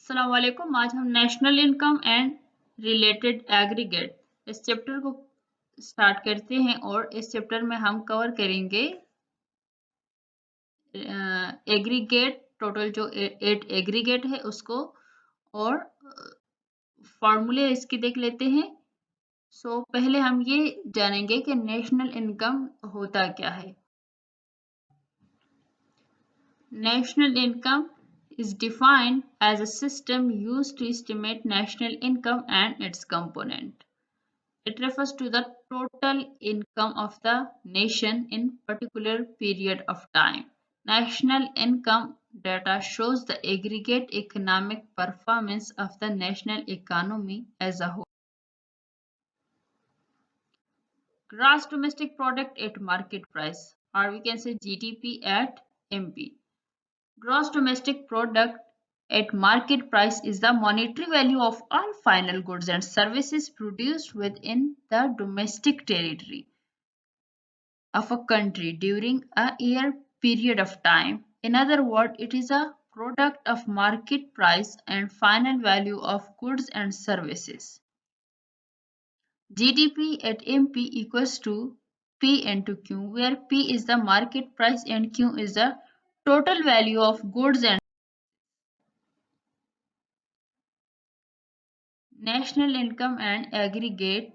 अस्सलाम वालेकुम। आज हम national income and related aggregate इस चैप्टर को स्टार्ट करते हैं और इस चैप्टर में हम कवर करेंगे एग्रीगेट टोटल जो 8 एग्रीगेट है उसको और फार्मूले इसके देख लेते हैं। पहले हम ये जानेंगे कि नेशनल इनकम होता क्या है। National income is defined as a system used to estimate national income and its component. It refers to the total income of the nation in particular period of time. National income data shows the aggregate economic performance of the national economy as a whole. Gross domestic product at market price, or we can say GDP at MP. Gross domestic product at market price is the monetary value of all final goods and services produced within the domestic territory of a country during a year period of time. In other words, it is a product of market price and final value of goods and services. GDP at MP equals to P into Q, where P is the market price and Q is the total value of goods and national income and aggregate.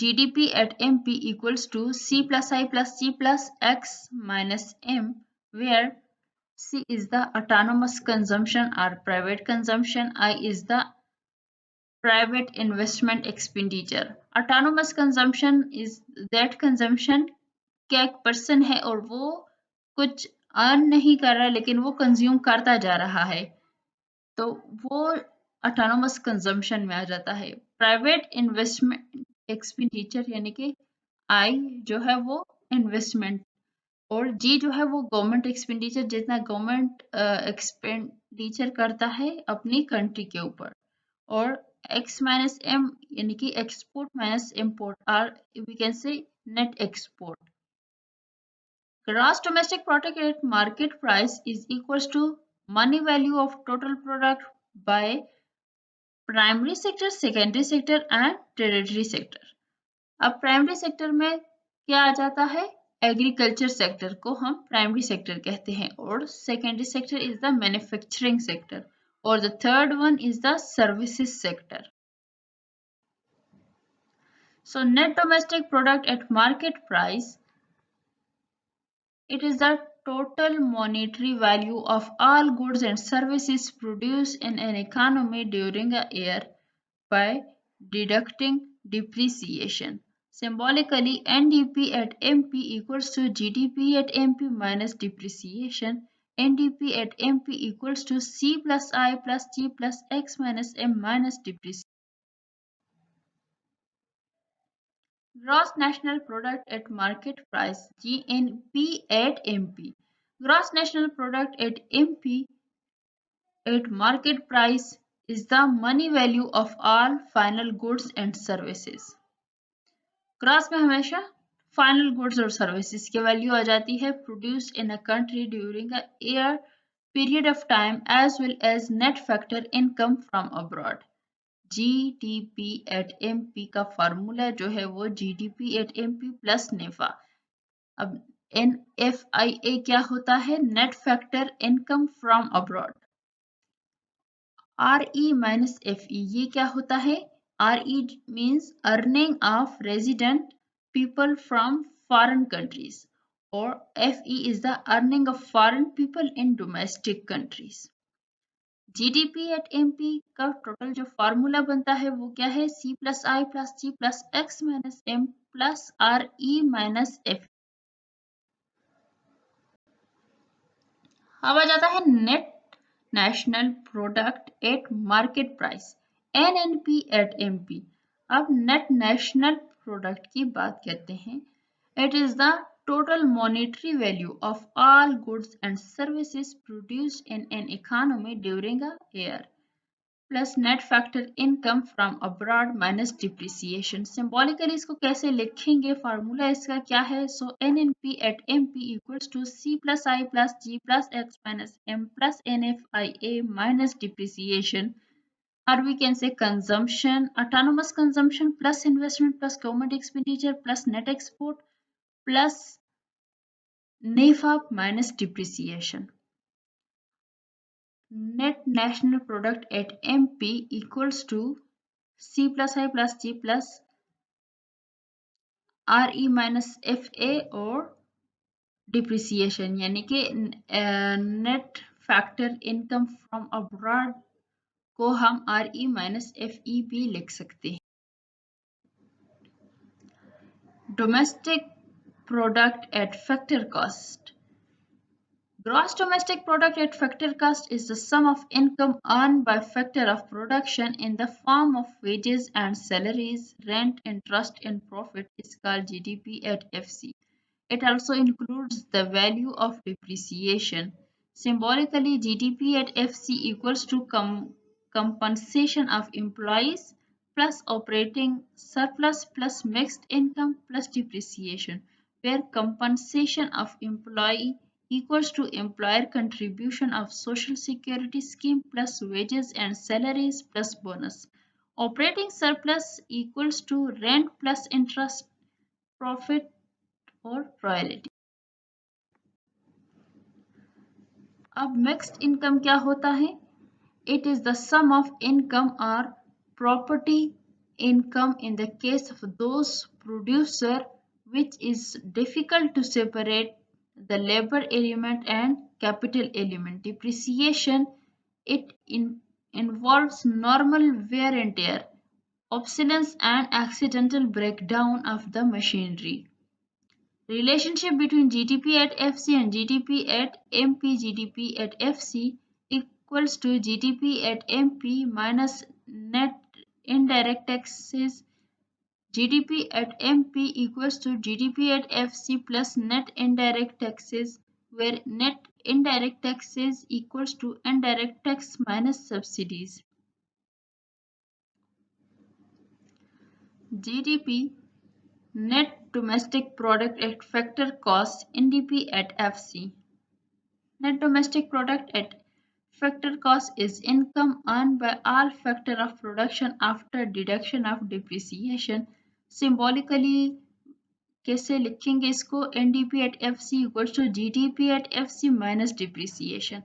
GDP at MP equals to C plus I plus C plus X minus M, where C is the autonomous consumption or private consumption, I is the private investment expenditure. Autonomous consumption is that consumption क्या एक person है और वो कुछ earn नहीं कर रहा लेकिन वो कंज्यूम करता जा रहा है, तो वो ऑटोनोमस कंजम्पशन में आ जाता है। प्राइवेट इन्वेस्टमेंट एक्सपेंडिचर यानी कि आई जो है वो इन्वेस्टमेंट और जी जो है वो गवर्नमेंट एक्सपेंडिचर, जितना गवर्नमेंट एक्सपेंडिचर करता है अपनी कंट्री के ऊपर, और एक्स माइनस एम यानी कि एक्सपोर्ट माइनस इम्पोर्ट, और we can say net export. Gross domestic product at market price is equals to money value of total product by primary sector, secondary sector and territory sector. अब primary sector में क्या आ जाता है? Agriculture sector को हम primary sector कहते हैं, और secondary sector is the manufacturing sector, और the third one is the services sector. So net domestic product at market price, it is the total monetary value of all goods and services produced in an economy during a year by deducting depreciation. Symbolically, NDP at MP equals to GDP at MP minus depreciation. NDP at MP equals to C plus I plus G plus X minus M minus depreciation. Gross national product at market price, GNP at MP. Gross national product at MP at market price is the money value of all final goods and services. Gross में हमेशा final goods और services की value आ जाती है produced in a country during a year period of time as well as net factor income from abroad. GDP at MP का formula जो है वो GDP at MP plus NFIA. अब NFIA क्या होता है? Net factor income from abroad. RE minus FE ये क्या होता है? RE means earning of resident people from foreign countries, or FE is the earning of foreign people in domestic countries. GDP at MP का total जो formula बनता है वो क्या है? C plus I plus G plus X minus M plus RE minus F। अब आ जाता है net national product at market price, NNP at MP। अब नेट नेशनल प्रोडक्ट की बात करते हैं। It is the total monetary value of all goods and services produced in an economy during a year plus net factor income from abroad minus depreciation. Symbolically इसको कैसे लिखेंगे, formula इसका क्या है? So N N P at M P equals to C plus I plus G plus X minus M plus N F I A minus depreciation, or we can say consumption, autonomous consumption plus investment plus government expenditure plus net export plus NAFAP minus depreciation. Net national product at MP equals to C plus I plus G plus RE minus FA और depreciation, यानी कि net factor income from abroad को हम RE minus FE भी लिख सकते हैं। Domestic product at factor cost. Gross domestic product at factor cost is the sum of income earned by factor of production in the form of wages and salaries, rent, interest, and profit is called GDP at FC. It also includes the value of depreciation. Symbolically, GDP at FC equals to compensation of employees plus operating surplus plus mixed income plus depreciation, where compensation of employee equals to employer contribution of social security scheme plus wages and salaries plus bonus. Operating surplus equals to rent plus interest, profit or royalty. अब mixed income क्या होता है? It is the sum of income or property income in the case of those producer which is difficult to separate the labor element and capital element. Depreciation, involves normal wear and tear, obsolescence and accidental breakdown of the machinery. Relationship between GDP at FC and GDP at MP. GDP at FC equals to GDP at MP minus net indirect taxes. GDP at MP equals to GDP at FC plus net indirect taxes, where net indirect taxes equals to indirect tax minus subsidies. GDP, net domestic product at factor cost, NDP at FC. Net domestic product at factor cost is income earned by all factor of production after deduction of depreciation. Symbolically कैसे लिखेंगे इसको? NDP at FC equals to GDP at FC minus depreciation.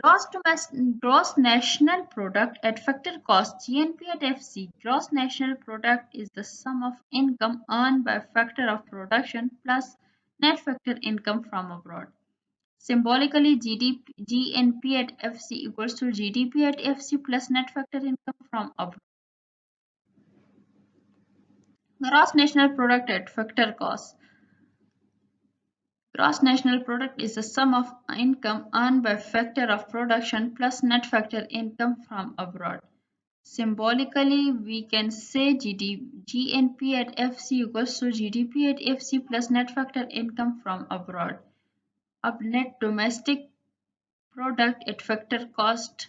Gross national product at factor cost, GNP at FC. Gross national product is the sum of income earned by factor of production plus net factor income from abroad. Symbolically, GNP at FC equals to GDP at FC plus net factor income from abroad. Gross national product at factor cost. Gross national product is the sum of income earned by factor of production plus net factor income from abroad. Symbolically, we can say GNP at FC equals to GDP at FC plus net factor income from abroad. अब net domestic product at factor cost.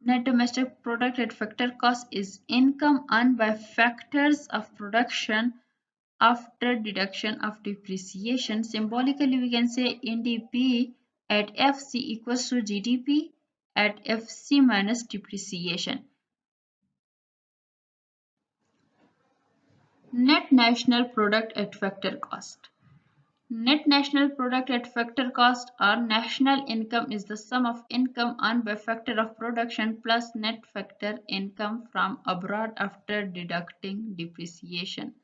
Net domestic product at factor cost is income earned by factors of production after deduction of depreciation. Symbolically, we can say NDP at FC equals to GDP at FC minus depreciation. Net national product at factor cost. Net national product at factor cost or national income is the sum of income earned by factor of production plus net factor income from abroad after deducting depreciation.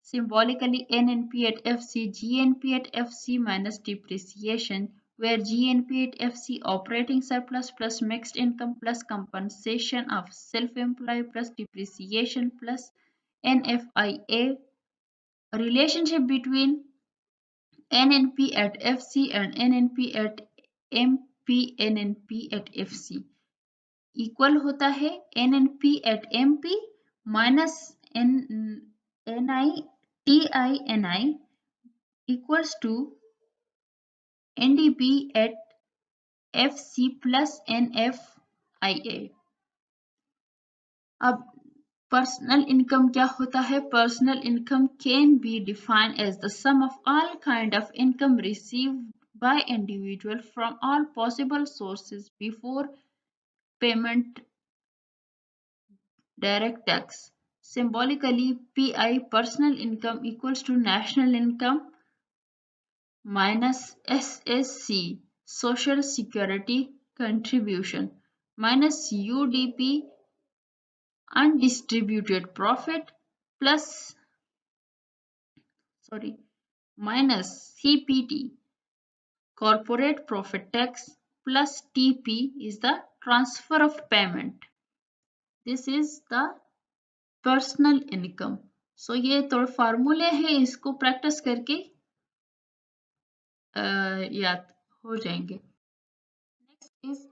Symbolically, NNP at FC, GNP at FC minus depreciation, where GNP at FC operating surplus plus mixed income plus compensation of self-employed plus depreciation plus NFIA. Relationship between NNP at FC and NNP at MP, NNP at FC equal होता है NNP at MP minus NI equals to NDP at FC plus NFIA IA। अब personal income क्या होता है? Personal income can be defined as the sum of all kind of income received by individual from all possible sources before payment direct tax. Symbolically, PI personal income equals to national income minus SSC social security contribution minus UDP undistributed profit plus minus CPT corporate profit tax plus TP is the transfer of payment. This is the personal income. So ये थोड़े फार्मूले हैं, इसको practice करके याद हो जाएंगे। Next is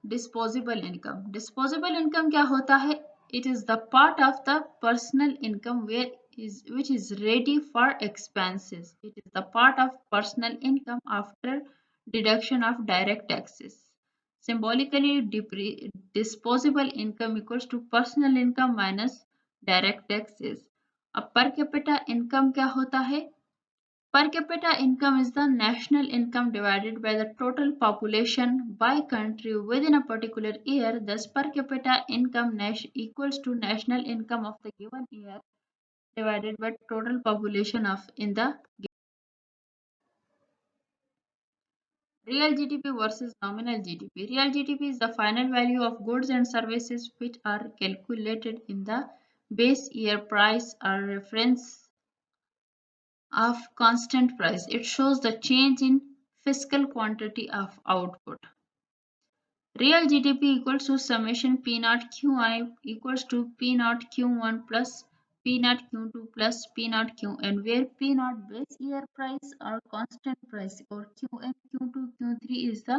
disposable income. Disposable income क्या होता है? It is the part of the personal income which is ready for expenses. It is the part of personal income after deduction of direct taxes. Symbolically, disposable income equals to personal income minus direct taxes. अब per capita income क्या होता है? Per capita income is the national income divided by the total population by country within a particular year. दस per capita income equals to national income of the given year divided by total population of in the Real GDP versus nominal GDP. Real GDP is the final value of goods and services which are calculated in the base year price or reference of constant price. It shows the change in fiscal quantity of output. Real GDP equals to summation P naught QI equals to P naught Q1 plus P naught Q2 plus P naught Qn, where P naught base year price or constant price or Qn, Q2, Q3 is the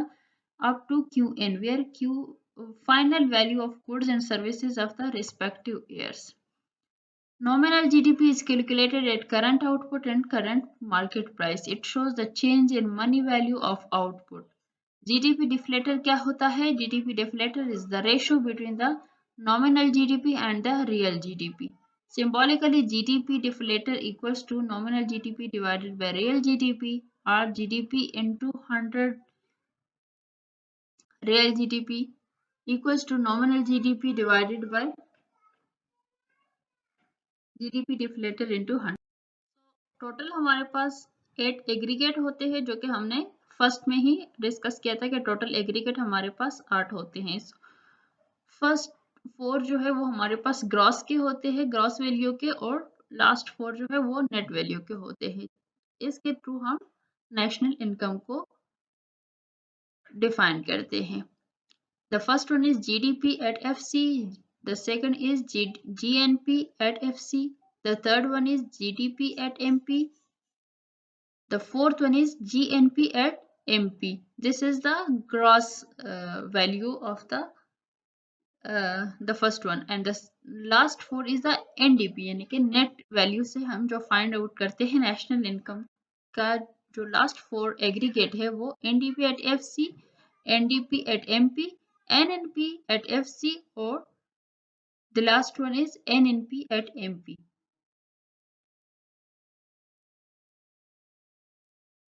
up to Qn, where Q final value of goods and services of the respective years. Nominal GDP is calculated at current output and current market price. It shows the change in money value of output. GDP deflator क्या होता है? GDP deflator is the ratio between the nominal GDP and the real GDP. Symbolically, GDP deflator equals to nominal GDP divided by real GDP or GDP into 100 real GDP equals to nominal GDP divided by GDP deflator into 100. Total हमारे पास 8 aggregate होते हैं, जो कि हमने first में ही discuss किया था कि टोटल एग्रीगेट हमारे पास 8 होते हैं। फर्स्ट 4 जो है वो हमारे पास ग्रॉस के होते हैं, ग्रॉस वैल्यू के, और लास्ट 4 जो है वो नेट वैल्यू के होते हैं। इसके थ्रू हम नेशनल इनकम को डिफाइन करते हैं। The first one is GDP at FC, the second is GNP at FC, the third one is GDP at MP, the fourth one is GNP at MP. This is the gross value of the first one, and the last four is the NDP, यानी कि net value से हम जो find out करते हैं national income का। जो last 4 aggregate है वो NDP at FC, NDP at MP, NNP at FC, और the last one is NNP at MP.